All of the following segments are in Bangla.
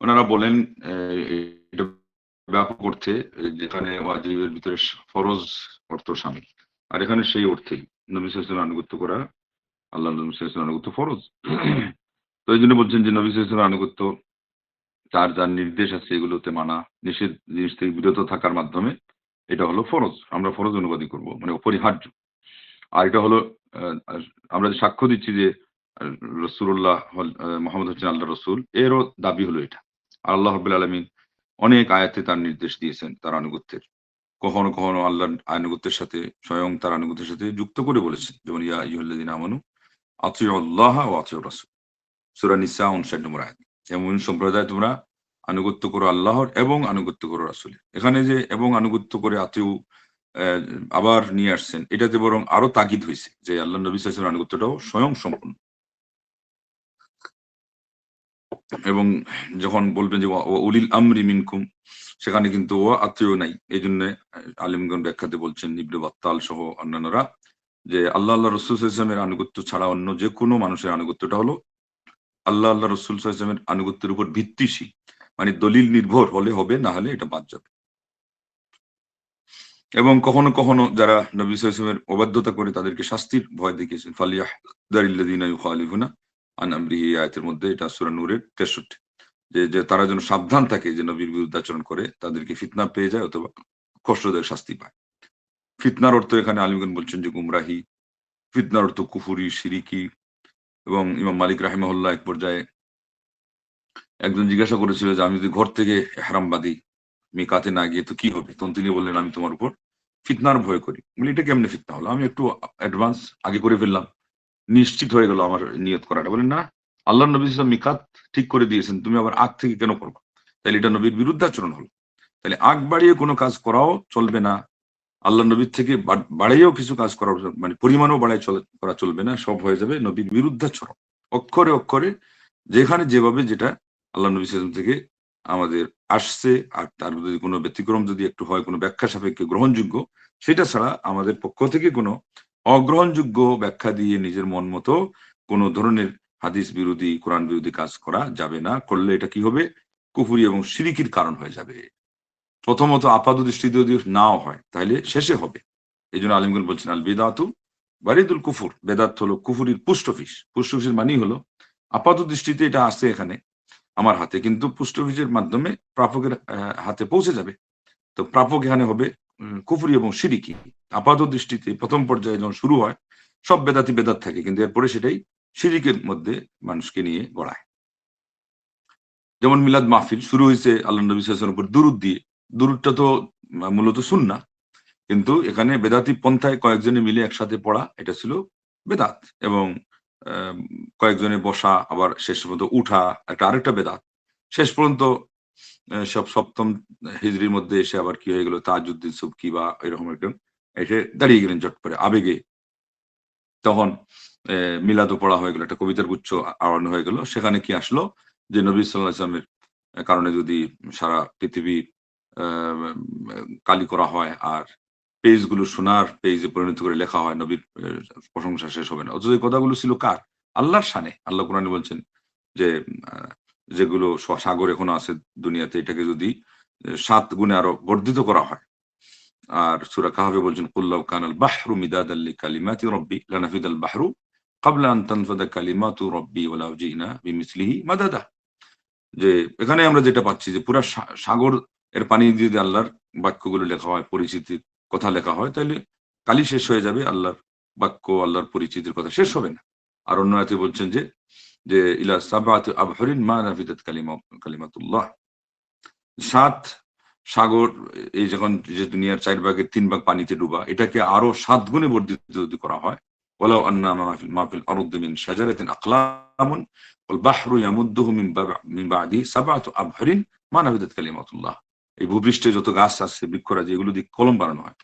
ওনারা বলেন এটা ব্যাপক অর্থে যেখানে ওয়াজিবের ভিতরে ফরজ অর্থ শামিল, আর এখানে সেই অর্থেই নবী সাল্লাল্লাহু আলাইহি ওয়াসাল্লাম আনুগত্য করা, আল্লাহ নবী সাল্লাল্লাহু আলাইহি ওয়াসাল্লাম আনুগত্য ফরজ। তো এই জন্য বলছেন যে নবী সাল্লাল্লাহু আলাইহি ওয়াসাল্লাম আনুগত্য, তার যার নির্দেশ আছে এগুলোতে মানা, নিষেধ জিনিস থেকে বিরত থাকার মাধ্যমে এটা হলো ফরজ। আমরা ফরজ অনুবাদই করব, মানে অপরিহার্য। আর এটা হলো আমরা যে সাক্ষ্য দিচ্ছি যে রসুল্লাহ মোহাম্মদ হচ্ছেন আল্লাহ রসুল, এরও দাবি হলো এটা। আর আল্লাহ রাব্বুল আলামিন অনেক আয়াতে তার নির্দেশ দিয়েছেন তার আনুগত্যের। কখনো কখনো আল্লাহর আনুগত্যের সাথে স্বয়ং তার আনুগত্যের সাথে যুক্ত করে বলেছেন, যেমন ইয়া আইয়ুহাল্লাযীনা আমানু আতিউল্লাহ ওয়া আতিউর রাসূল, সূরা নিসা 59 নম্বর আয়াত। মুমিন সম্প্রদায় তোমরা আনুগত্য করো আল্লাহর এবং আনুগত্য করো রাসূলের। এখানে যে এবং আনুগত্য করে আতিউ আবার নিয়ে আসছেন, এটাতে বরং আরো তাগিদ হয়েছে যে আল্লাহ নবী সাল্লাল্লাহু আলাইহি ওয়াসাল্লাম আনুগত্যটাও স্বয়ং সম্পূর্ণ। এবং যখন বলবেন যে উলিল আমরি মিনকুম, সেখানে কিন্তু ও আত্মীয় নাই। এই জন্য আলিমগণ ব্যাখ্যাতে বলছেন, ইবনে বাত্তাল সহ অন্যান্যরা, যে আল্লাহ রসুল সাল্লাল্লাহু আলাইহি ওয়াসাল্লামের আনুগত্য ছাড়া অন্য যে কোনো মানুষের আনুগত্যটা হলো আল্লাহ রসুল সাল্লাল্লাহু আলাইহি ওয়াসাল্লামের আনুগত্যের উপর ভিত্তিশীল, মানে দলিল নির্ভর হলে হবে, না হলে এটা বাদ যাবে। এবং কখনো কখনো যারা নবী সাল্লাল্লাহু আলাইহি ওয়াসাল্লামের অবাধ্যতা করে তাদেরকে শাস্তির ভয় দেখিয়েছেন, ফালিয়াহদারিল্লাযীনা ইউখালিফুনা আন আমরিহি, আয়াতের মধ্যে, এটা সূরা নূরের 63, যে তারা যেন সাবধান থাকে যে নবীর বিরুদ্ধাচরণ করে তাদেরকে ফিতনা পেয়ে যায় অথবা কষ্টদায়ক শাস্তি পায়। ফিতনার অর্থ এখানে আলিমগণ বলছেন যে গুমরাহি, ফিতনার অর্থ কুফুরি, শিরিকি। এবং ইমাম মালিক রাহিমাহুল্লাহ এক পর্যায়ে একজন জিজ্ঞাসা করেছিল যে আমি যদি ঘর থেকে ইহরাম বাঁধি, মিকাতে না গিয়ে তো কি হবে? তখন তিনি বললেন আমি তোমার উপর ফিতনার ভয় করি। বলি এটা কেমনে ফিতনা হলো? আমি একটু অ্যাডভান্স আগে করে ফেললাম, নিশ্চিত হয়ে গেল আমার নিয়ত করাটা। বলেন না, আল্লাহ নবী সাল্লাল্লাহু আলাইহি ওয়াসাল্লাম মিকাত ঠিক করে দিয়েছেন, তুমি আবার আগ থেকে কেন করবা? তাহলে এটা নবীর বিরুদ্ধাচরণ হলো। তাহলে আগ বাড়িয়ে কোনো কাজ করাও চলবে না, আল্লাহ নবীর থেকে বাড়াইয়েও কিছু কাজ করা, মানে পরিমাণও বাড়াই করা চলবে না, সব হয়ে যাবে নবীর বিরুদ্ধাচরণ। অক্ষরে অক্ষরে যেখানে যেভাবে যেটা আল্লাহ নবী সাল্লাল্লাহু আলাইহি ওয়াসাল্লাম থেকে আমাদের আসছে, আর তার যদি কোনো ব্যতিক্রম যদি একটু হয়, কোনো ব্যাখ্যা সাপেক্ষে গ্রহণযোগ্য, সেটা ছাড়া আমাদের পক্ষ থেকে কোনো অগ্রহণযোগ্য ব্যাখ্যা দিয়ে নিজের মন মতো কোনো ধরনের হাদিস বিরোধী, কোরআন বিরোধী কাজ করা যাবে না। করলে এটা কি হবে? কুফরি এবং শিরিকির কারণ হয়ে যাবে। প্রথমত আপাত দৃষ্টিতে যদি নাও হয় তাহলে শেষে হবে। এই জন্য আলিমগণ বলছেন আল বেদাতু বারিদুল কুফুর, বেদাত হলো কুফুরির পুষ্ট অফিস। পুষ্ট অফিসের মানেই হলো আপাত দৃষ্টিতে এটা আসছে এখানে আমার হাতে, কিন্তু পুষ্ট অফিসের মাধ্যমে প্রাপকের হাতে পৌঁছে যাবে। তো প্রাপক এখানে হবে কুফরি এবং শিরিকি। আপাত দৃষ্টিতে প্রথম পর্যায়ে যখন শুরু হয় সব বেদাতি বেদাত থাকে, কিন্তু এরপরে সেটাই শিরিকের মধ্যে মানুষকে নিয়ে গড়ায়। যেমন মিলাদ মাহফিল শুরু হয়েছে আল্লাহ নবী সাল্লাল্লাহু আলাইহি ওয়াসাল্লামের উপর দুরূদ দিয়ে। দুরূদটা তো মূলত সুন্নাহ, কিন্তু এখানে বেদাতি পন্থায় কয়েকজনে মিলে একসাথে পড়া, এটা ছিল বেদাত। এবং কয়েকজনে বসা, আবার শেষ পর্যন্ত উঠা, একটা আরেকটা বেদাত। শেষ পর্যন্ত সব সপ্তম হিজরির মধ্যে এসে আবার কি হয়ে গেল, তাজউদ্দিন সুবকি বা এরকম একজন এসে দাঁড়িয়ে গেলেন চট করে আবেগে। তখন মিলাদও পড়া হয়ে গেল, একটা কবিতার গুচ্ছ আওড়ানো হয়ে গেল। সেখানে কি আসলো, যে নবী সাল্লাল্লাহু আলাইহি ওয়াসাল্লামের কারণে যদি সারা পৃথিবী কালি করা হয়, আর পেজ গুলো সোনার পেজে পরিণত করে লেখা হয়, নবীর প্রশংসা শেষ হবে না। অথচ এই কথাগুলো ছিল কার? আল্লাহর শানে। আল্লাহ কোরআনে বলছেন যে যেগুলো সাগর এখনো আছে দুনিয়াতে, এটাকে যদি ৭ গুণে আরো বর্ধিত করা হয়। আর সূরা কাহফে বলছেন কুল লাউ কানাল বাহরু মিদাদাল লিকালিমাতি রাব্বি লানাফিদাল বাহরু ক্বাবলা আন তানফাদা কালিমাতু রাব্বি ওয়ালাউ জিনা বিমিসলিহি মাদাদা। যে এখানে আমরা যেটা পাচ্ছি যে পুরা সাগর এর পানি দিয়ে যদি আল্লাহর বাক্যগুলো লেখা হয়, পরিচিতির কথা লেখা হয়, তাহলে কালি শেষ হয়ে যাবে, আল্লাহর বাক্য, আল্লাহর পরিচিতির কথা শেষ হবে না। আর অন্য আয়াতে বলছেন যে যে ইলা সাবআতি আবহুরিন মা নাফিদাত কালিমাতুল্লাহ। ৭ সাগর, এই যখন যে দুনিয়ার ৪ ভাগের ৩ ভাগ পানিতে ডুবা, এটাকে আরো ৭ গুণে বর্ধিত যদি করা হয়, ওয়ালাউ আন্না মা ফিল আরদি মিন শাজারাতিন আকলামুন ওয়াল বাহরু ইয়ামুদ্দুহু মিন বাদি সাবআতু আবহুরিন মা নাফিদাত কালিমাতুল্লাহ। এই ভূপৃষ্ঠে যত গাছ আছে, বৃক্ষরাজি, এগুলো দিয়ে কলম বানানো হয়।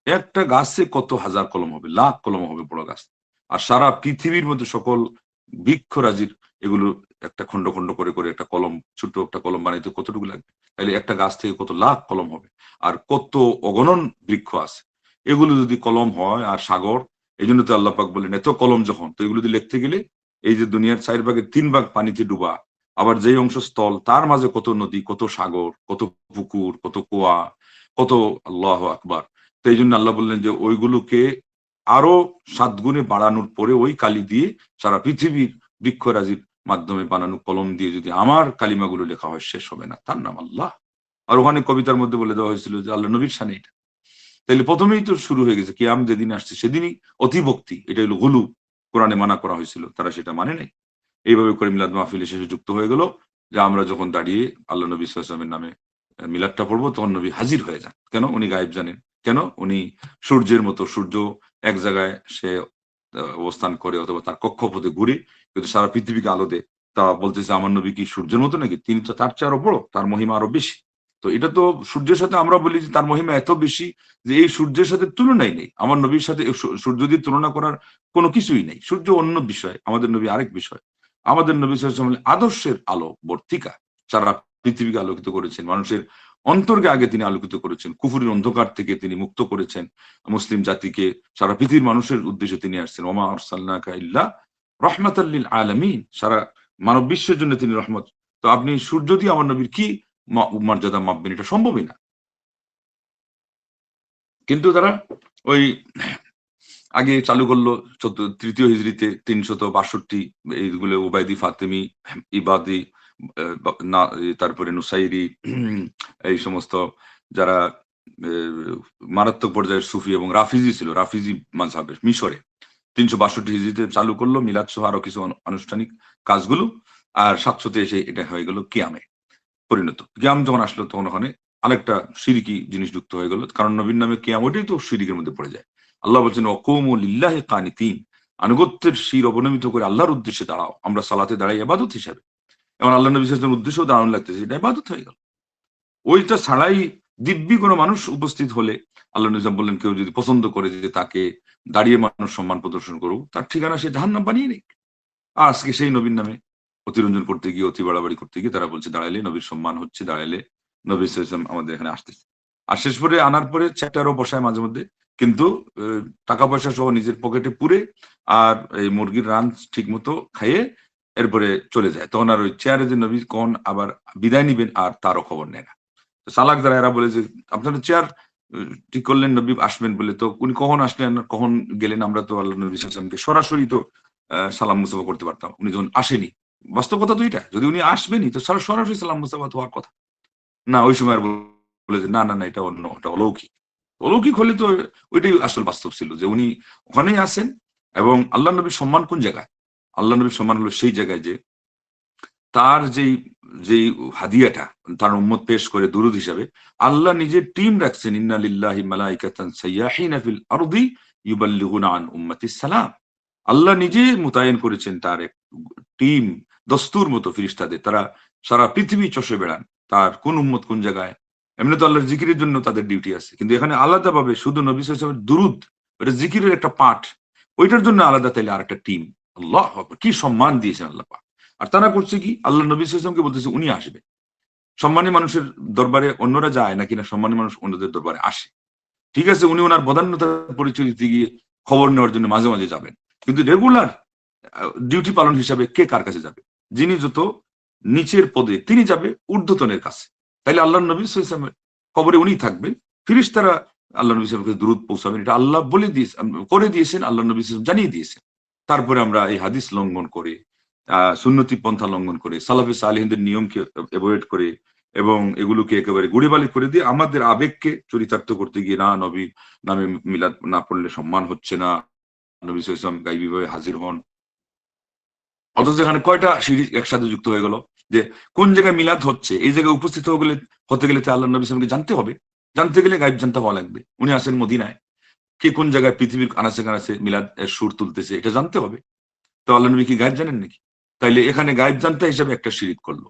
একটা গাছে কত হাজার কলম হবে, লাখ কলম হবে, বড় গাছ। আর সারা পৃথিবীর মধ্যে সকল বৃক্ষরাজির এগুলো একটা খন্ড খন্ড করে করে একটা কলম, ছোট একটা কলম বানাইতে কতটুকু লাগবে? তাহলে একটা গাছ থেকে কত লাখ কলম হবে। আর কত অগণন বৃক্ষ আছে, এগুলো যদি কলম হয়। আর সাগর, এই জন্য তো আল্লাহ পাক বলেন এত কলম যখন, তো এগুলো যদি লিখতে গেলে এই যে দুনিয়ার ৪ ভাগের ৩ ভাগ পানিতে ডুবা, আবার যেই অংশ স্থল তার মাঝে কত নদী, কত সাগর, কত পুকুর, কত কুয়া, কত আল্লাহু আকবার। তো এই জন্য আল্লাহ বললেন যে ওইগুলোকে আরো 7 গুণে বাড়ানোর পরে ওই কালি দিয়ে সারা পৃথিবীর বৃক্ষরাজির মাধ্যমে বানানো কলম দিয়ে যদি আমার কালিমাগুলো লেখা হয় শেষ হবে না। তার নাম আল্লাহ। আর ওখানে কবিতার মধ্যে বলে দেওয়া হয়েছিল যে আল্লাহ নবীর শানে এটা। তাইলে প্রথমেই তো শুরু হয়ে গেছে কিয়াম যেদিন আসছে সেদিনই অতিভক্তি, এটা হলো গুলু, কোরআনে মানা করা হয়েছিল, তারা সেটা মানে নাই। এইভাবে করে মিলাদ মাহফিলে শেষে যুক্ত হয়ে গেল যে আমরা যখন দাঁড়িয়ে আল্লাহ নবী সাল্লাল্লাহু আলাইহি ওয়াসাল্লামের নামে মিলাদটা পড়বো তখন নবী হাজির হয়ে যান। কেন? উনি গায়েব জানেন। কেন? উনি সূর্যের মতো, সূর্য এক জায়গায় সে অবস্থান করে অথবা তার কক্ষপথে ঘুরে কিন্তু সারা পৃথিবীকে আলো দেয়। তা বলতেছে আমার নবী কি সূর্যের মতো নাকি? তিনি তো তার চেয়ে আরো বড়, তার মহিমা আরো বেশি। তো এটা তো সূর্যের সাথে আমরা বলি যে তার মহিমা এত বেশি যে এই সূর্যের সাথে তুলনাই নেই। আমার নবীর সাথে সূর্য দিয়ে তুলনা করার কোনো কিছুই নেই। সূর্য অন্য বিষয়, আমাদের নবী আরেক বিষয়। আমাদের নবী সাল্লাল্লাহু আলাইহি ওয়াসাল্লাম আদর্শের আলো বর্তিকা। সারা পৃথিবীকে আলোকিত করেছেন। মানুষের অন্তরকে আগে তিনি আলোকিত করেছেন। কুফুরির অন্ধকার থেকে তিনি মুক্ত করেছেন। মুসলিম জাতিকে সারা পৃথিবীর মানুষের উদ্দেশ্যে তিনি আসছেন। ওমা আরসালনাকা ইল্লা রাহমাতাল লিল আলামিন। সারা মানব বিশ্বের জন্য তিনি রহমত। তো আপনি সূর্য দিয়ে আমার নবীর কি মর্যাদা মাপবেন? এটা সম্ভবই না। কিন্তু তারা ওই আগে চালু করলো তৃতীয় হিজরিতে ৩৬২ এইগুলো উবাইদি, ফাতেমি, ইবাদি, তারপরে নুসাইরি, এই সমস্ত যারা মারাত্মক পর্যায়ের সুফি এবং রাফিজি ছিল, রাফিজি মাযহাবের মিশরে ৩৬২ হিজরিতে চালু করলো মিলাদ সহ আরো কিছু আনুষ্ঠানিক কাজগুলো। আর ৭০০ এসে এটা হয়ে গেল কিয়ামে পরিণত। কিয়াম যখন আসলো তখন ওখানে আরেকটা শিরকি জিনিস যুক্ত হয়ে গেল। কারণ নবীর নামে কিয়াম ওইটাই তো শিরকের মধ্যে পড়ে যায়। আল্লাহ বলছেন ওয়াকুমু লিল্লাহি কানিতিন, আনুগত্যের শির অবনমিত করে আল্লাহর উদ্দেশ্যে দাঁড়াও। আমরা সালাতে দাঁড়াই ইবাদত হিসাবে। এবং আল্লাহ নবী সাল্লাল্লাহু আলাইহি ওয়াসাল্লামের উদ্দেশ্যেও দাঁড়ানো লাগতেছে, এটা ইবাদত হয়ে গেল। ওইটা ছাড়াই দিব্যি কোনো মানুষ উপস্থিত হলে আল্লাহ নবী বললেন কেউ যদি পছন্দ করে যে তাকে দাঁড়িয়ে মানুষ সম্মান প্রদর্শন করুক, তার ঠিকানা সে জাহান্নাম বানিয়ে নিক। আর আজকে সেই নবীর নামে অতিরঞ্জন করতে গিয়ে, অতি বাড়াবাড়ি করতে গিয়ে তারা বলছে দাঁড়াইলে নবীর সম্মান হচ্ছে, দাঁড়াইলে নবী সাল্লাল্লাহু আলাইহি ওয়াসাল্লাম আমাদের এখানে আসতেছে। আর শেষ পরে আনার পরে চ্যাপ্টারও বসায় মাঝে মধ্যে, কিন্তু টাকা পয়সা সহ নিজের পকেটে পুরে আর এই মুরগির রান ঠিক মতো খাইয়ে এরপরে চলে যায়। তখন আর ওই চেয়ারে যে নবী কখন আবার বিদায় নিবেন আর তারও খবর নেয় না। তো চালাক যারা এরা বলে যে আপনারা চেয়ার ঠিক করলেন নবী আসবেন বলে, তো উনি কখন আসলেন আর কখন গেলেন? আমরা তো আল্লাহ নবী সাল্লাল্লাহু আলাইহি ওয়াসাল্লামকে সরাসরি তো সালাম মুসাফা করতে পারতাম। উনি যখন আসেনি। বাস্তব কথা তো এটা। যদি উনি আসবেনই তো সরাসরি সালাম মুসাফা তো হওয়ার কথা। না ওই সময় আর বলে যে না, না, না, এটা অন্য, এটা অলৌকিক। অলৌকিক হলে তো ওইটাই আসল বাস্তব ছিল যে উনি ওখানেই আছেন। এবং আল্লাহ নবীর সম্মান কোন জায়গায়? আল্লাহ নবীর সম্মান হলো সেই জায়গায় যে তার যেই হাদিয়াটা তার উম্মত পেশ করে দুরূদ হিসাবে, আল্লাহ নিজের টিম রাখছেন, ইন্না লিল্লাহি মালাইকাতান সাইয়াহিনা ফিল আরদি ইউবাল্লিগুনা আন উম্মাতিস সালাম। আল্লাহ নিজে মোতায়েন করেছেন তার এক টিম, দস্তুর মতো ফেরেশতাদের। তারা সারা পৃথিবী চষে বেড়ান। তার কোন উম্মত কোন জায়গায়। এমনি তো আল্লাহর জিকিরের জন্য তাদের ডিউটি আছে। কিন্তু এখানে আলাদাভাবে শুধু নবী সাল্লাল্লাহু আলাইহি ওয়াসাল্লামের দুরূদ, এটা জিকিরের একটা পার্ট। ওইটার জন্য আলাদা তাইলে আরেকটা টিম। আল্লাহু আকবার! কি সম্মান দিয়েছেন আল্লাহ পাক। আর তারা করছে কি? আল্লাহ নবী সাল্লাল্লাহু আলাইহি ওয়াসাল্লামকে বলতেছে উনি আসবে। সম্মানী মানুষের দরবারে অন্যরা যায় নাকি না সম্মানী মানুষ অন্যদের দরবারে আসে। ঠিক আছে উনি উনার বদান্যতার পরিচয় দিতে গিয়ে খবর নেওয়ার জন্য মাঝে, মাঝে যাবেন। কিন্তু রেগুলার ডিউটি পালন হিসাবে কে কার কাছে যাবে? যিনি যত নিচের পদে তিনি যাবে ঊর্ধ্বতনের কাছে। তাইলে আল্লাহর নবী সাল্লাল্লাহু আলাইহি ওয়াসাল্লামের কবরে উনিই থাকবেন। ফেরেশতারা আল্লাহ নবী সাল্লাল্লাহু আলাইহি ওয়াসাল্লামকে দুরূদ পৌঁছাবেন। এটা আল্লাহ বলে করে দিয়েছেন, আল্লাহ নবী সাল্লাল্লাহু আলাইহি ওয়াসাল্লাম জানিয়ে দিয়েছেন। তারপরে আমরা এই হাদিস লঙ্ঘন করে, সুন্নতি পন্থা লঙ্ঘন করে, সালাফে সালেহিনদের নিয়মকে এভয়েড করে এবং এগুলোকে একেবারে গুড়িবালি করে দিয়ে আমাদের আবেগকে চরিতার্থ করতে গিয়ে না নবী নামে মিলাদ না পড়লে সম্মান হচ্ছে না, নবী সাল্লাল্লাহু আলাইহি ওয়াসাল্লাম গায়বীভাবে হাজির হন। অথচ এখানে কয়টা সিরিজ একসাথে যুক্ত হয়ে গেল যে কোন জায়গায় মিলাদ হচ্ছে, এই জায়গায় উপস্থিত হতে গেলে তো আল্লাহ নবী সাল্লাল্লাহু আলাইহি ওয়াসাল্লামকে জানতে হবে। জানতে গেলে গায়েব জানতে হওয়া লাগবে। উনি আছেন মদিনায়। কে কোন জায়গায় পৃথিবীর আনাচে কানাচে মিলাদ এর সুর তুলতেছে এটা জানতে হবে। তো আল্লাহ নবী কি গায়েব জানেন নাকি? তাইলে এখানে গায়েব জানতা হিসাবে একটা শিরিক করলো।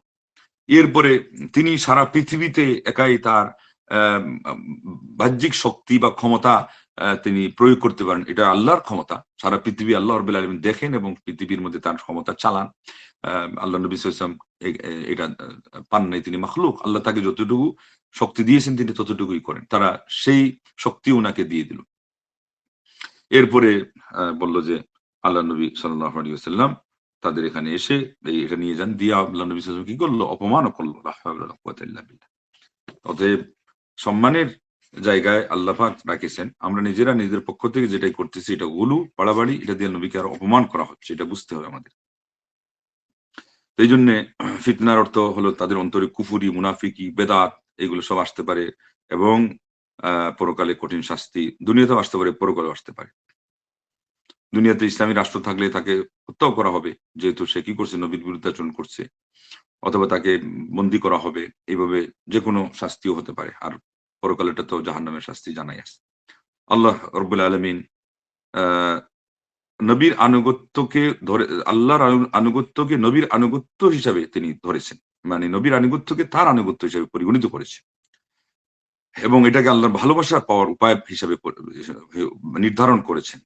এরপরে তিনি সারা পৃথিবীতে একাই তার আম আম বাহ্যিক শক্তি বা ক্ষমতা তিনি প্রয়োগ করতে পারেন। এটা আল্লাহর ক্ষমতা। সারা পৃথিবী আল্লাহ রাব্বুল আলামিন দেখেন এবং পৃথিবীর মধ্যে তার ক্ষমতা চালান। আল্লাহ নবী সাল্লাল্লাহু আলাইহি ওয়াসাল্লাম এটা পান নাই। তিনি মাখলুক। আল্লাহ তাকে যতটুকু শক্তি দিয়েছেন তিনি ততটুকুই করেন। তারা সেই শক্তি উনাকে দিয়ে দিল। এরপরে বলল যে আল্লাহ নবী সাল্লাল্লাহু আলাইহি ওয়াসাল্লাম তাদের এখানে এসে এটা নিয়ে যান, দিয়ে আল্লাহ নবী সাল্লাল্লাহু আলাইহি ওয়াসাল্লাম কি করলো? অপমানও করলো। লা হাওলা ওয়ালা কুওয়াতা ইল্লা বিল্লাহ। অতএব সম্মানের জায়গায় আল্লাহ পাক রাখেছেন। আমরা নিজেরা নিজেদের পক্ষ থেকে যেটাই করতেছি এটা গুলু, বাড়াবাড়ি, এটা দিয়ে নবীকে আরো অপমান করা হচ্ছে। এটা বুঝতে হবে আমাদের। এইজন্যে ফিতনার অর্থ হলো তাদের অন্তরে কুফরি, মুনাফিকি, বেদাত এগুলো সব আসতে পারে এবং পরকালে কঠিন শাস্তি দুনিয়াতেও আসতে পারে, পরকালেও আসতে পারে। দুনিয়াতে ইসলামী রাষ্ট্র থাকলে তাকে হত্যাও করা হবে। যেহেতু সে কি করছে? নবীর বিরুদ্ধাচরণ করছে। অথবা তাকে বন্দী করা হবে। এভাবে যেকোনো শাস্তিও হতে পারে। আর পরকালেটা তো জাহান্নামের শাস্তি জানাই আছে। আল্লাহ রাব্বুল আলামিন আ নবীর আনুগত্যকে ধরে আল্লাহর আনুগত্যকে নবীর আনুগত্য হিসাবে তিনি ধরেছেন। মানে নবীর আনুগত্যকে তার আনুগত্য হিসেবে পরিগণিত করেছে। এবং এটাকে আল্লাহর ভালোবাসা পাওয়ার উপায় হিসাবে নির্ধারণ করেছেন।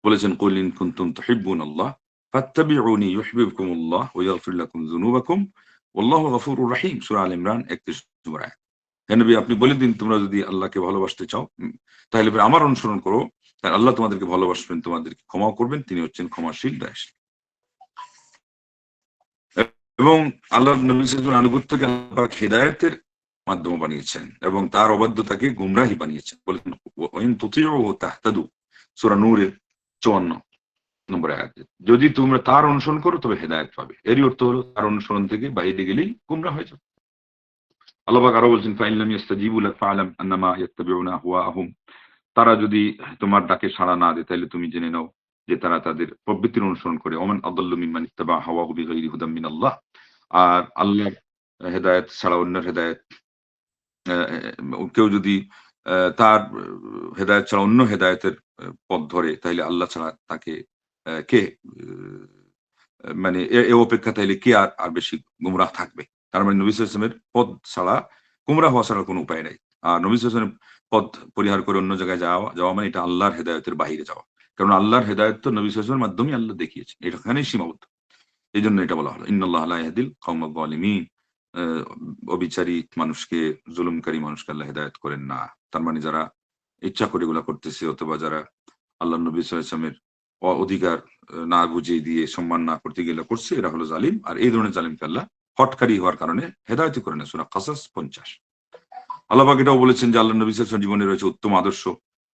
বলেছেন, "কুল ইন কুনতুম তুহিব্বুনাল্লাহ ফাত্তাবিউনি ইউহিব্বুকুমুল্লাহ ওয়া ইয়াগফির লাকুম যুনুবাকুম ওয়াল্লাহু গফুরুর রহিম।" সূরা আল ইমরান ৩১ নম্বর আয়াত। হে নবী, আপনি বলে দিন তোমরা যদি আল্লাহকে ভালোবাসতে চাও তাহলে আমার অনুসরণ করো। আর আল্লাহ তোমাদেরকে ভালোবাসবেন, তোমাদেরকে ক্ষমাও করবেন। তিনি হচ্ছেন ক্ষমাশীল, দয়াশীল। এবং আল্লাহর নবী সাল্লাল্লাহু আলাইহি ওয়াসাল্লামের আনুগত্যকে আল্লাহ পাক হিদায়াতের মাধ্যম বানিয়েছেন এবং তার অবাধ্যতাকে গুমরাহি বানিয়েছেন। বলেন, "ওয়া ইন তুতিউহু তাহতাদু।" সূরা নূরের ৫৪ নম্বর আয়াত। যদি তোমরা তার অনুসরণ করো তবে হেদায়েত পাবে। এরই অর্থ হলো তার অনুসরণ থেকে বাইরে গেলেই গুমরাহ হয়ে যাবে। আল্লাহ পাক আরো বলছেন, "ফাইন লাম ইস্তাজিবু লাক ফা'লাম আন্নামা ইয়াত্তাবিউনা আহওয়াআহুম।" তারা যদি তোমার ডাকে সাড়া না দেয় তাহলে তুমি জেনে নাও যে তারা তাদের প্রবৃত্তির অনুসরণ করে। ওমান আদাল্লু মিম্মান ইত্তাবা হাওয়াহু বিগাইরি হুদাম মিনাল্লাহ। আর আল্লাহর হেদায়েত ছাড়া অন্যের হেদায়েত কেউ যদি তার হেদায়েত ছাড়া অন্য হেদায়েতের পথ ধরে তাইলে আল্লাহ ছাড়া তাকে কে মানে এ অপেক্ষা তাইলে কে আর বেশি গুমরাহ থাকবে? তার মানে নবী সাল্লাল্লাহু আলাইহি ওয়াসাল্লামের পথ ছাড়া গুমরাহ হওয়া ছাড়া কোনো উপায় নাই। আর নবী সাল্লাল্লাহু আলাইহি ওয়াসাল্লামের পথ পরিহার করে অন্য জায়গায় যাওয়া মানে এটা আল্লাহর হেদায়েতের বাহিরে যাওয়া। কারণ আল্লাহর হেদায়েত তো নবী সাল্লাল্লাহু আলাইহি ওয়াসাল্লামের মাধ্যমেই আল্লাহ দেখিয়েছেন। এখানেই সীমাবদ্ধ। এজন্য এটা বলা হলো, ইন্নাল্লাহা লা ইয়াহদিল কওমায যালিমিন। আ অবিচারী মানুষকে, জুলুমকারী মানুষকে আল্লাহ হেদায়েত করেন না। তার মানে যারা ইচ্ছা করে এগুলা করতেছে অথবা যারা আল্লাহর নবী সাল্লাল্লাহু আলাইহি ওয়াসাল্লামের অধিকার না বুঝিয়ে দিয়ে সম্মান না করতে গেলে করছে, এরা হলো জালিম। আর এই ধরনের জালিমকে আল্লাহ হঠকারী হওয়ার কারণে হেদায়েতই করে না। সূরা কাসাস ৫০। আল্লাহ পাক এটাও বলেছেন যে আল্লাহর নবী সাল্লাল্লাহু আলাইহি ওয়াসাল্লাম জীবনে রয়েছে উত্তম আদর্শ।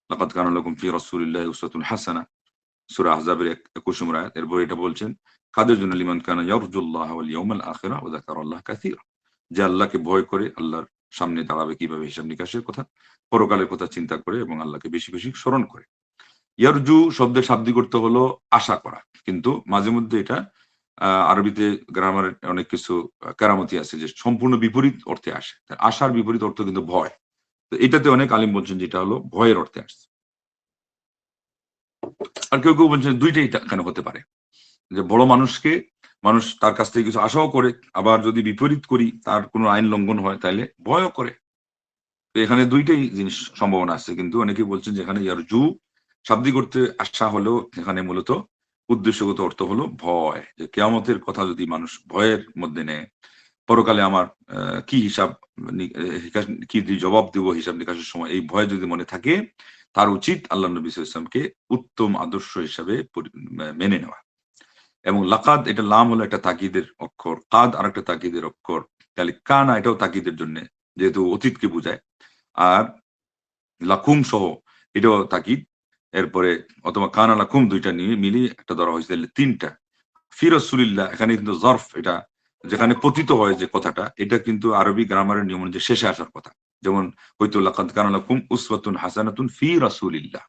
লাকাদ কানা লাকুম ফি রাসূলিল্লাহি উসওয়াতুন হাসানাহ। সূরা আহজাবের ২১ নম্বর আয়াত। এরপর এটা বলছেন, কাদের জন্য? লিমান কানা ইয়ারজুল্লাহ ওয়াল ইয়াউমাল আখিরা ওয়া যাকারাল্লাহ কাসীরা। যে আল্লাহকে ভয় করে, আল্লাহর সামনে দাঁড়াবে কিভাবে হিসাব নিকাশের কথা, পরকালের কথা চিন্তা করে এবং আল্লাহকে বেশি, বেশি স্মরণ করে। ইয়ারজু শব্দের শাব্দিক অর্থ হলো আশা করা। কিন্তু মাঝে মধ্যে এটা আরবিতে গ্রামারের অনেক কিছু কেরামতি আছে যে সম্পূর্ণ বিপরীত অর্থে আসে। আশার বিপরীত অর্থ কিন্তু ভয়। তো এটাতে অনেক আলিম বলছেন যে এটা হলো ভয়ের অর্থে আসছে। আর কেউ বলছেন ২ টাই এখানে হতে পারে। যে বড় মানুষকে মানুষ তার কাছ থেকে কিছু আশাও করে, আবার যদি বিপরীত করি তার কোনো আইন লঙ্ঘন হয় তাইলে ভয়ও করে। তো এখানে ২ টাই জিনিস সম্ভাবনা আছে। কিন্তু অনেকে বলছেন যে এখানে ইয়ারজু শাব্দিক অর্থে আশা হলেও এখানে মূলত উদ্দেশ্যগত অর্থ হলো ভয়। যে কিয়ামতের কথা যদি মানুষ ভয়ের মধ্যে নেয়, পরকালে আমার কি হিসাব কি দিয়ে জবাব দিব হিসাব নিকাশের সময়, এই ভয় যদি মনে থাকে তার উচিত আল্লাহ নবী সাল্লাল্লাহু আলাইহি ওয়াসাল্লামকে উত্তম আদর্শ হিসাবে মেনে নেওয়া। এবং লাকাদ, এটা লাম হলো একটা তাকিদের অক্ষর, কাদ আরেকটা তাকিদের অক্ষর, তাহলে কানা এটাও তাকিদের জন্য, যেহেতু অতীতকে বুঝায়। আর লাকুম সহ এটাও তাকিদ। এরপরে অথবা কানা লাকুম ২ টা নিয়ে মিলিয়ে একটা ধরা হয়েছে, তাহলে ৩ টা। ফি রাসূলিল্লাহ এখানে কিন্তু জরফ, এটা যেখানে পতিত হয় যে কথাটা, এটা কিন্তু আরবি গ্রামারের নিয়ম অনুযায়ী শেষে আসার কথা। যেমন হয়তো লাকাদ কানা লাকুম উসওয়াতুন হাসানাতুন ফি রাসূলিল্লাহ।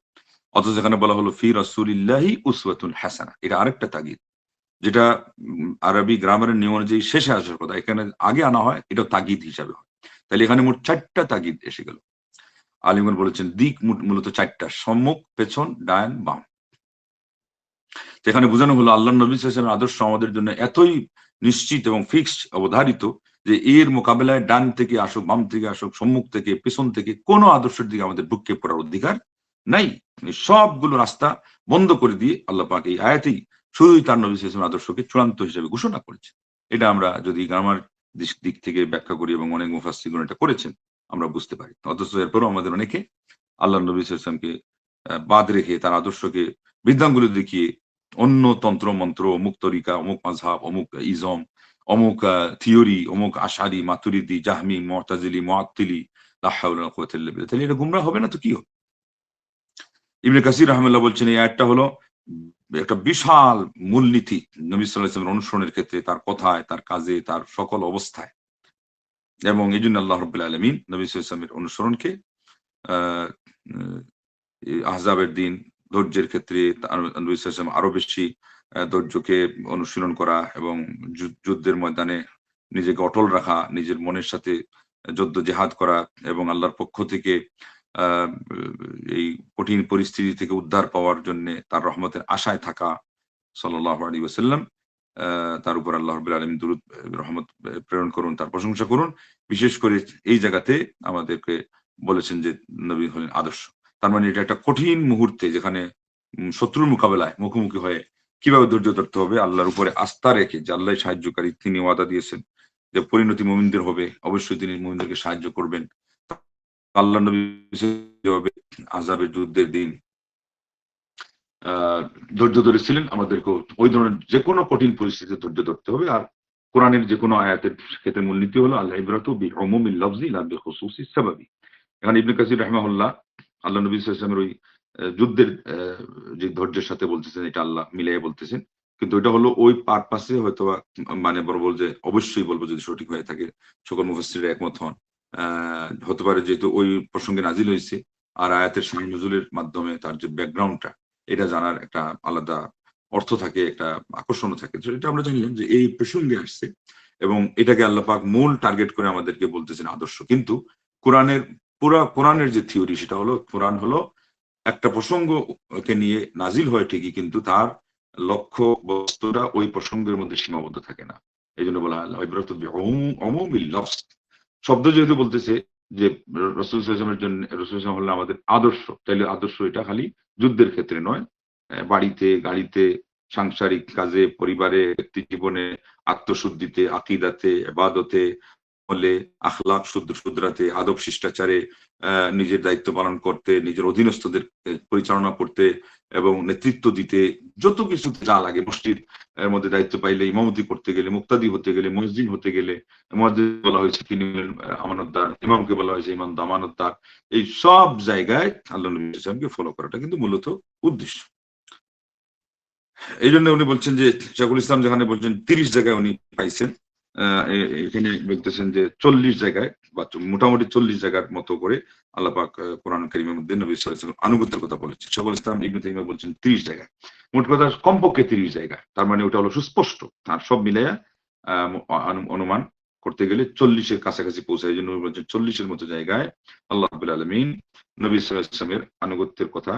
অথচ এখানে বলা হলো ফি রাসূলিল্লাহি উসওয়াতুন হাসানাহ। এটা আরেকটা তাগিদ। যেটা আরবি গ্রামারের নিয়ম অনুযায়ী শেষে আসার কথা, এখানে আগে আনা হয়, এটাও তাগিদ হিসাবে হয়। তাহলে এখানে মোট ৪ টা তাগিদ এসে গেল। আলিমগণ বলেছেন দিক মূলত ৪ টা: সম্মুখ, পেছন, ডান, বাম। যেখানে বোঝানো হলো আল্লাহর নবী সাল্লাল্লাহু আলাইহি ওয়াসাল্লামের আদর্শ আমাদের জন্য এতই নিশ্চিত এবং ফিক্সড, অবধারিত যে এর মোকাবেলায় ডান থেকে আসুক, বাম থেকে আসুক, সম্মুখ থেকে, পেছন থেকে কোন আদর্শের দিকে আমাদের ভ্রুক্ষেপ করার অধিকার নাই। সবগুলো রাস্তা বন্ধ করে দিয়ে আল্লাহ পাক এই আয়াতেই শুধুই তার নবী সাল্লাল্লাহু আলাইহি ওয়াসাল্লামের আদর্শকে চূড়ান্ত হিসেবে ঘোষণা করেছেন। এটা আমরা যদি গ্রামার দিক থেকে ব্যাখ্যা করি এবং অনেক মুফাসসিরগণ এটা করেছেন, আমরা বুঝতে পারি। অথচ এরপরও আমাদের অনেকে আল্লাহর নবী সাল্লাল্লাহু আলাইহি ওয়াসাল্লামকে বাদ রেখে তার আদর্শকে বৃদ্ধাঙ্গুলি দেখিয়ে অন্য তন্ত্র মন্ত্র, অমুক তরিকা, অমুক মাযহাব, অমুক ইজম, অমুক থিওরি, অমুক আশারি, মাতুরিদি, জাহমি, মু'তাজিলি, মুআত্তিলি, লা হাওলা ওয়ালা কুওয়াতা ইল্লা বিল্লাহ। তাহলে এটা গুমরাহ হবে না তো কি হবে? ইবনে কাসির রাহিমাহুল্লাহ বলছেন এই আয়াতটা হলো একটা বিশাল মূলনীতি নবী সাল্লাল্লাহু আলাইহি ওয়াসাল্লামের অনুসরণের ক্ষেত্রে, তার কথায়, তার কাজে, তার সকল অবস্থায়। এবং এজন্য আল্লাহ রাব্বুল আলামিন নবী সাল্লাল্লাহু আলাইহি ওয়াসাল্লামের অনুসরণকে আ আহজাবের দিন ধৈর্যের ক্ষেত্রে নবী সাল্লাল্লাহু আলাইহি ওয়াসাল্লাম আরো বেশি ধৈর্যকে অনুশীলন করা এবং যুদ্ধের ময়দানে নিজেকে অটল রাখা, নিজের মনের সাথে জেহাদ করা এবং আল্লাহর পক্ষ থেকে আ এই কঠিন পরিস্থিতি থেকে উদ্ধার পাওয়ার জন্যে তার রহমতের আশায় থাকা সাল্লাল্লাহু আলাইহি ওয়াসাল্লাম। তার উপর আল্লাহ রাব্বুল আলামিন দুরূদ রহমত প্রেরণ করুন, তার প্রশংসা করুন। বিশেষ করে এই জায়গাতে আমাদেরকে বলেছেন যে নবী হলেন আদর্শ। তার মানে এটা একটা কঠিন মুহূর্তে যেখানে শত্রুর মোকাবেলায় মুখোমুখি হয়ে কিভাবে ধৈর্য ধরতে হবে আল্লাহর উপরে আস্থা রেখে যে আল্লাহই সাহায্যকারী, তিনি ওয়াদা দিয়েছেন যে পরিণতি মুমিনদের হবে, অবশ্যই তিনি মুমিনদেরকে সাহায্য করবেন। আল্লাহর নবী যেভাবে আযাবের যুদ্ধের দিন আ ধৈর্য ধরেছিলেন, আমাদেরকেও ওই ধরনের যেকোনো কঠিন পরিস্থিতিতে ধৈর্য ধরতে হবে। আর কোরআনের যেকোনো আয়াতের ক্ষেত্রে মূলনীতি হলো আল ইবরাতু বিউমুমিল লফজি লা বিখুসুসিস সাবাবি। এখানে ইবনে কাসির রাহিমাহুল্লাহ আল্লাহ নবী সাল্লাল্লাহু আলাইহি ওয়াসাল্লামের ওই যুদ্ধের যে ধৈর্যের সাথে বলতেছেন এটা আল্লাহ মিলাইয়া বলতেছেন। কিন্তু এটা হলো ওই পারপাসে হয়তোবা মানে বলব যে অবশ্যই বলব যদি সঠিক হয়ে থাকে সকল মুফাসসিররা একমত হন। আ হতে পারে যেহেতু ওই প্রসঙ্গে নাজিল হইছে আর আয়াতের শান নুজুলের মাধ্যমে তার যে ব্যাকগ্রাউন্ডটা এটা জানার একটা আলাদা অর্থ থাকে, একটা আকর্ষণও থাকে। তো এটা আমরা জানলাম যে এই প্রসঙ্গে আসছে এবং এটাকে আল্লাহ পাক মূল টার্গেট করে আমাদেরকে বলতেছেন আদর্শ। কিন্তু কোরআনের কোরআনের যে থিওরি সেটা হলো কোরআন হলো একটা প্রসঙ্গকে নিয়ে নাজিল হয় ঠিকই কিন্তু তার লক্ষ্য বস্তুটা ওই প্রসঙ্গের মধ্যে সীমাবদ্ধ থাকে না। এজন্য বলা হয় ইবরাতু বিউমুমিল লফজ। শব্দ যেহেতু বলতেছে যে রাসূল সাল্লাল্লাহু আলাইহি ওয়াসাল্লামের জন্য রাসূল সাল্লাল্লাহু আলাইহি ওয়াসাল্লাম হলেন আমাদের আদর্শ। তাইলে আদর্শ এটা খালি যুদ্ধের ক্ষেত্রে নয়। বাড়িতে, গাড়িতে, সাংসারিক কাজে, পরিবারে, ব্যক্তি জীবনে, আত্মশুদ্ধিতে, আকীদাতে, ইবাদতে, আমলে, আখলাক শুধরাতে, আদব শিষ্টাচারে নিজের দায়িত্ব পালন করতে, নিজের অধীনস্থদের পরিচালনা করতে এবং নেতৃত্ব দিতে, যত কিছুতে যা লাগে মসজিদ এর মধ্যে দায়িত্ব পাইলে, ইমামতি করতে গেলে, মুক্তাদি হতে গেলে, মুয়াজ্জিন হতে গেলে, মুয়াজ্জিন বলা হয়েছে তিনি হলেন আমানতদার, ইমামকে বলা হয়েছে ইমাম আমানতদার। এই সব জায়গায় আল্লাহ নবী সাল্লাল্লাহু আলাইহি ওয়াসাল্লামকে ফলো করাটা কিন্তু মূলত উদ্দেশ্য। এইজন্য উনি বলছেন যে শাইখুল ইসলাম যেখানে বলছেন ৩০ জায়গায় উনি পাইছেন। এখানে বলতেছেন যে ৪০ জায়গায় বা মোটামুটি ৪০ জায়গার মতো করে আল্লাহ পাক কোরআন কারীমের মধ্যে নবী সাল্লাল্লাহু আলাইহি ওয়াসাল্লাম আনুগত্যের কথা বলেছেন। শাইখুল ইসলাম ইবনে তাইমিয়া বলছেন ৩০ জায়গায়। মোট কথা কমপক্ষে ৩০ জায়গায়। তার মানে ওটা হলো সুস্পষ্ট। আর সব মিলাইয়া আ অনুমান করতে গেলে ৪০ এর কাছাকাছি পৌঁছায়। এজন্য উনি বলছেন ৪০ এর মতো জায়গায় আল্লাহ রাব্বুল আলামিন নবী সাল্লাল্লাহু আলাইহি ওয়াসাল্লামের আনুগত্যের কথা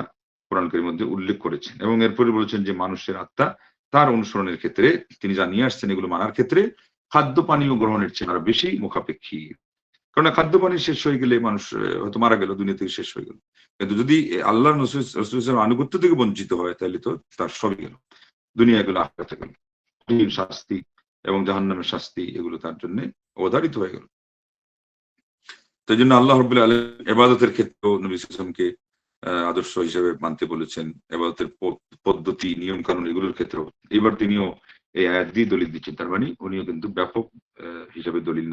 কোরআন কারীমের মধ্যে উল্লেখ করেছেন। এবং এরপরে বলেছেন যে মানুষের আত্মা তার অনুসরণের ক্ষেত্রে তিনি যা নিয়ে আসছেন এগুলো মানার ক্ষেত্রে খাদ্য পানীয় গ্রহণের চেয়ে আরো বেশি মুখাপেক্ষী। কারণ খাদ্য পানি শেষ হয়ে গেলে মানুষ হয়তো মারা গেল, দুনিয়া থেকে শেষ হয়ে গেল। কিন্তু যদি আল্লাহর রাসূলের আনুগত্য থেকে বঞ্চিত হয় তাহলে তো তার সবই গেল। দুনিয়া গেল, আখিরাতে গেল। কঠিন শাস্তি এবং জাহান্নামের শাস্তি এগুলো তার জন্য অবধারিত হয়ে গেল। তো এইজন্য আল্লাহ রাব্বুল আলামিন ইবাদতের ক্ষেত্রেও নবী সাল্লাল্লাহু আলাইহি ওয়াসাল্লামকে আদর্শ হিসেবে মানতে বলেছেন। ইবাদতের পদ্ধতি, নিয়ম কানুন এগুলোর ক্ষেত্রেও। এবার তিনিও এই আয়াত দিয়ে দলিল দিচ্ছেন। তার মানে উনিও কিন্তু ব্যাপক হিসাবে দলিল।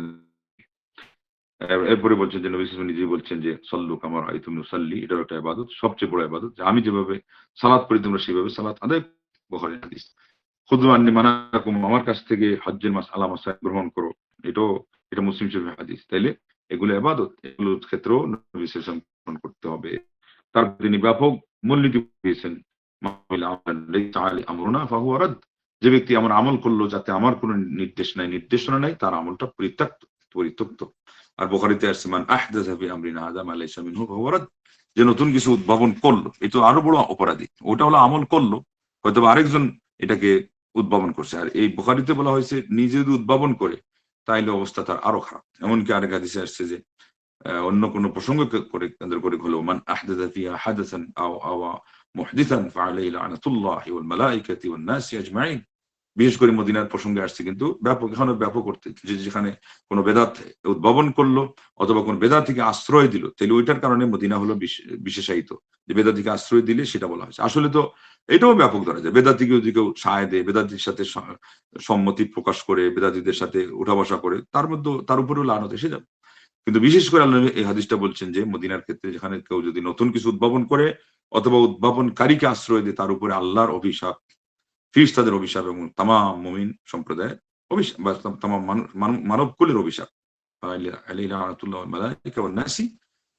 এরপরে বলছেন যে নবী সাল্লাল্লাহু আলাইহি ওয়াসাল্লাম নিজেই বলছেন যে সল্লু কামা রাআইতুমুনি উসাল্লি, এটাও একটা ইবাদত, সবচেয়ে বড় ইবাদত। যে আমি যেভাবে সালাত পড়ি তোমরা সেভাবে সালাত আদায়। বুখারীর হাদিস। খুযু আন্নী মানাসাকুম, আমার কাছ থেকে হজ্জের মাসআলা মাসায়েল গ্রহণ করো। এটা মুসলিম শরীফের হাদিস। তাইলে এগুলো ইবাদত। এগুলোর ক্ষেত্রেও নবী সাল্লাল্লাহু আলাইহি ওয়াসাল্লাম গ্রহণ করতে হবে। তারপর তিনি ব্যাপক মূলনীতি দিয়েছেন। লাইসা আলাইহি আমরুনা ফাহুয়া রাদ। যে ব্যক্তি আমার আমল করলো যাতে আমার কোনো নির্দেশনা নাই তার আমলটা পরিত্যক্ত। আর বুখারীতে আসছে মান আহদাসা ফি আমরিনা হাযা মা লাইসা মিনহু ফাহুয়া রাদ। যে নতুন কিছু উদ্ভাবন করলো, এ তো আরো বড় অপরাধী। ওটা হলো আমল করলো, হয়তোবা আরেকজন এটাকে উদ্ভাবন করছে। আর এই বুখারীতে বলা হয়েছে নিজে যদি উদ্ভাবন করে তাইলে অবস্থা তার আরো খারাপ। এমনকি আরেক হাদিসে আসছে যে অন্য কোন প্রসঙ্গকে কেন্দ্র করে হলো মান আহদাসা ফিহা হাদাসান আও মুহদিসান ফাআলাইহি লানাতুল্লাহি ওয়াল মালাইকাতি ওয়ান নাসি আজমাইন। বিশেষ করে মদিনার প্রসঙ্গে আসছে কিন্তু ব্যাপক, এখানে ব্যাপক করতে যেখানে কোনো বেদাত উদ্ভাবন করলো অথবা কোন বেদাত থেকে আশ্রয় দিল তাহলে ওইটার কারণে মদিনা হলো বিশেষায়িত। যে বেদাত থেকে আশ্রয় দিলে সেটা বলা হয়েছে। আসলে তো এটাও ব্যাপক ধরা যায়। বেদাতিকে যদি কেউ সায় দেয়, বেদাতির সাথে সম্মতি প্রকাশ করে, বেদাতিদের সাথে উঠা বসা করে, তার উপরেও লানত এসে যাবে। কিন্তু বিশেষ করে আল্লাহ নবী এই হাদিসটা বলছেন যে মদিনার ক্ষেত্রে যেখানে কেউ যদি নতুন কিছু উদ্ভাবন করে অথবা উদ্ভাবনকারীকে আশ্রয় দেয়, তার উপরে আল্লাহর অভিশাপ, ফিরিস্তাদের অভিশাপ এবং তামাম মুমিন সম্প্রদায়ের অভিশাপ বা তামাম মানব কুলের অভিশাপ। আলাইহি লানাতুল্লাহি ওয়াল মালাইকা ওয়ান নাসি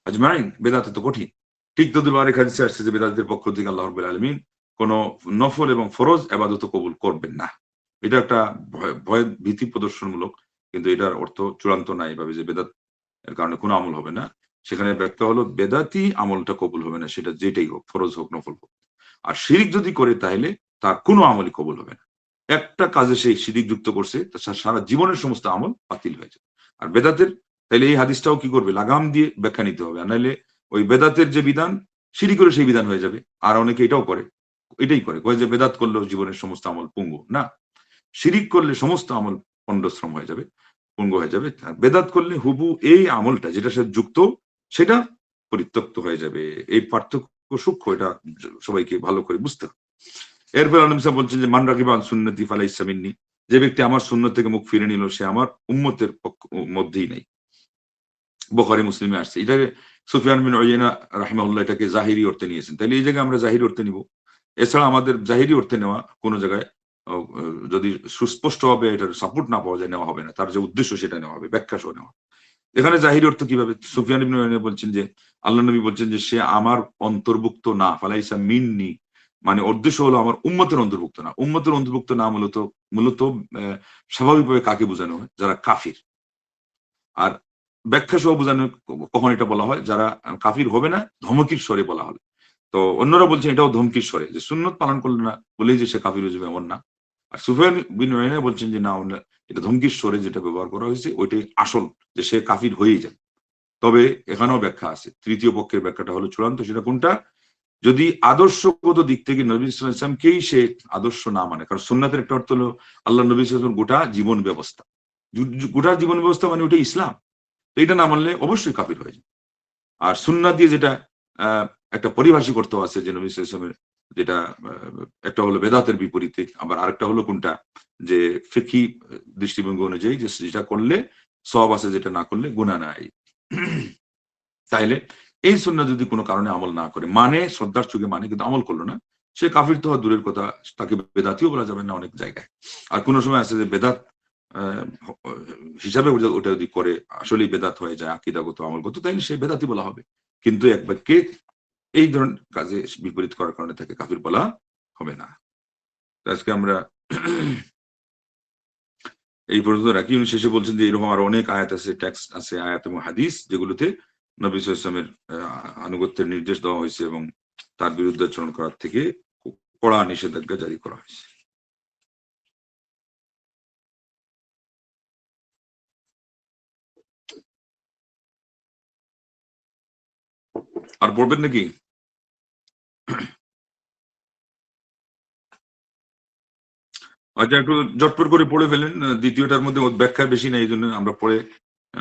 আজমাইন। বেদাত তো কঠিন। ঠিক তদ্রুপ আরেক হাদিসে আসছে যে বেদাতের পক্ষ থেকে আল্লাহ রাব্বুল আলামিন কোন নফল এবং ফরজ ইবাদত কবুল করবেন না। এটা একটা ভয় ভীতি প্রদর্শনমূলক, কিন্তু এটার অর্থ চূড়ান্ত নাই এভাবে যে বেদাত এর কারণে কোনো আমল হবে না। সেখানে ব্যাখ্যা হলো বেদাতি আমলটা কবুল হবে না, সেটা যেটাই হোক, ফরজ হোক নফল হোক। আর শিরিক যদি করে তাহলে তার কোনো আমলই কবুল হবে না। একটা কাজে সেই শিরিক যুক্ত করছে, সারা জীবনের সমস্ত আমল বাতিল হয়ে যাবে। আর বেদাতের তাইলে এই হাদিসটাও কি করবে, লাগাম দিয়ে ব্যাখ্যা নিতে হবে, আর নাইলে ওই বেদাতের যে বিধান শিরিক করে সেই বিধান হয়ে যাবে। আর অনেকে এটাও করে, এটাই করে কয় যে বেদাত করলেও জীবনের সমস্ত আমল পঙ্গু। না, শিরিক করলে সমস্ত আমল পণ্ডশ্রম হয়ে যাবে, পঙ্গু হয়ে যাবে। আর বেদাত করলে হুবু এই আমলটা যেটা সে যুক্ত সেটা পরিত্যক্ত হয়ে যাবে। এই পার্থক্য সূক্ষ্ম, এটা সবাইকে ভালো করে বুঝতে হবে। এরপর আলম সাহেব বলছেন যে মান রাগিবা আন সুন্নতি ফালাইসা মিন্নি, যে ব্যক্তি আমার সুন্নত থেকে মুখ ফিরে নিল সে আমার উম্মতের মধ্যেই নেই। বুখারী মুসলিমে আসছে। এটাকে সুফিয়ান বিন উয়াইনা রাহিমাহুল্লাহ এটাকে জাহিরি অর্থে নিয়েছেন। তাহলে এই জায়গায় আমরা জাহিরি অর্থে নিব। এছাড়া আমাদের জাহিরি অর্থে নেওয়া কোন জায়গায় যদি সুস্পষ্টভাবে এটার সাপোর্ট না পাওয়া যায়, নেওয়া হবে না। তার যে উদ্দেশ্য সেটা নেওয়া হবে, ব্যাখ্যা সহ নেওয়া। এখানে জাহিরি অর্থ কিভাবে? সুফিয়ান ইবনে উয়াইনা বলছেন যে আল্লাহ নবী বলছেন যে সে আমার অন্তর্ভুক্ত না, ফালাইসা মিন্নি, মানে উদ্দেশ্য হলো আমার উম্মতের অন্তর্ভুক্ত না। উম্মতের অন্তর্ভুক্ত না মূলত স্বাভাবিকভাবে কাকে বোঝানো হয়? যারা কাফির। আর ব্যাখ্যা সহ বোঝানো কখন এটা বলা হয়? যারা কাফির হবে না, ধমকির স্বরে বলা হয়। তো অন্যরা বলছেন এটাও ধমকির স্বরে, যে সুন্নত পালন করলে না বলেই যে সে কাফির হয়ে যাবে এমন না। আর সুফিয়ান বিন উয়াইনা বলছেন যে না, এটা ধমকির স্বরে যেটা ব্যবহার করা হয়েছে ওইটাই আসল, যে সে কাফির হয়েই যাবে। তবে এখানেও ব্যাখ্যা আছে। তৃতীয় পক্ষের ব্যাখ্যাটা হলো চূড়ান্ত। সেটা কোনটা? যদি আদর্শগত দিক থেকে নবী সাল্লাল্লাহু আলাইহি ওয়াসাল্লামকেই সে আদর্শ না মানে, কারণ সুন্নাতের একটা অর্থ হলো আল্লাহ নবী সাল্লাল্লাহু আলাইহি ওয়াসাল্লাম গোটা জীবন ব্যবস্থা। গোটা জীবন ব্যবস্থা মানে ওটা ইসলাম। তো এটা না মানলে অবশ্যই কাফির হয়ে যায়। আর সুন্নাত দিয়ে যেটা একটা পারিভাষিক অর্থ আছে যে নবী সাল্লাল্লাহু আলাইহি ওয়াসাল্লামের, যেটা একটা হলো বেদাতের বিপরীতে, আবার আরেকটা হলো কোনটা, যে ফিকহি দৃষ্টিভঙ্গি অনুযায়ী যে যেটা করলে সওয়াব আছে, যেটা না করলে গুনাহ নাই। তাইলে এই সুন্নাহ যদি কোনো কারণে আমল না করে, মানে শ্রদ্ধার চোখে মানে কিন্তু আমল করলো না, সে কাফির তো হওয়া দূরের কথা, তাকে বেদাতিও বলা যাবে না অনেক জায়গায়। আর কোন সময় আছে যে বেদাত হিসাবে ওটা যদি করে আসলেই বেদাত হয়ে যায়, আকীদাগত আমলগত, তাইলে সে বেদাতি বলা হবে। কিন্তু এক বাক্যে এই ধরনের কাজে বিপরীত করার কারণে তাকে কাফির বলা হবে না। আজকে আমরা এই পর্যন্ত রাখি। উনি শেষে বলছেন যে এরকম আরো অনেক আয়াত আছে, টেক্সট আছে, আয়াত এবং হাদিস, যেগুলোতে নবী সাল্লাল্লাহু আলাইহি ওয়াসাল্লামের আনুগত্যের নির্দেশ দেওয়া হয়েছে এবং তার বিরুদ্ধে আচরণ করার থেকে কড়া নিষেধাজ্ঞা জারি করা হয়েছে। আর পড়বেন নাকি? আচ্ছা, একটু জটপট করে পড়ে ফেলেন। দ্বিতীয়টার মধ্যে ব্যাখ্যা বেশি নাই, এই জন্য আমরা পড়ে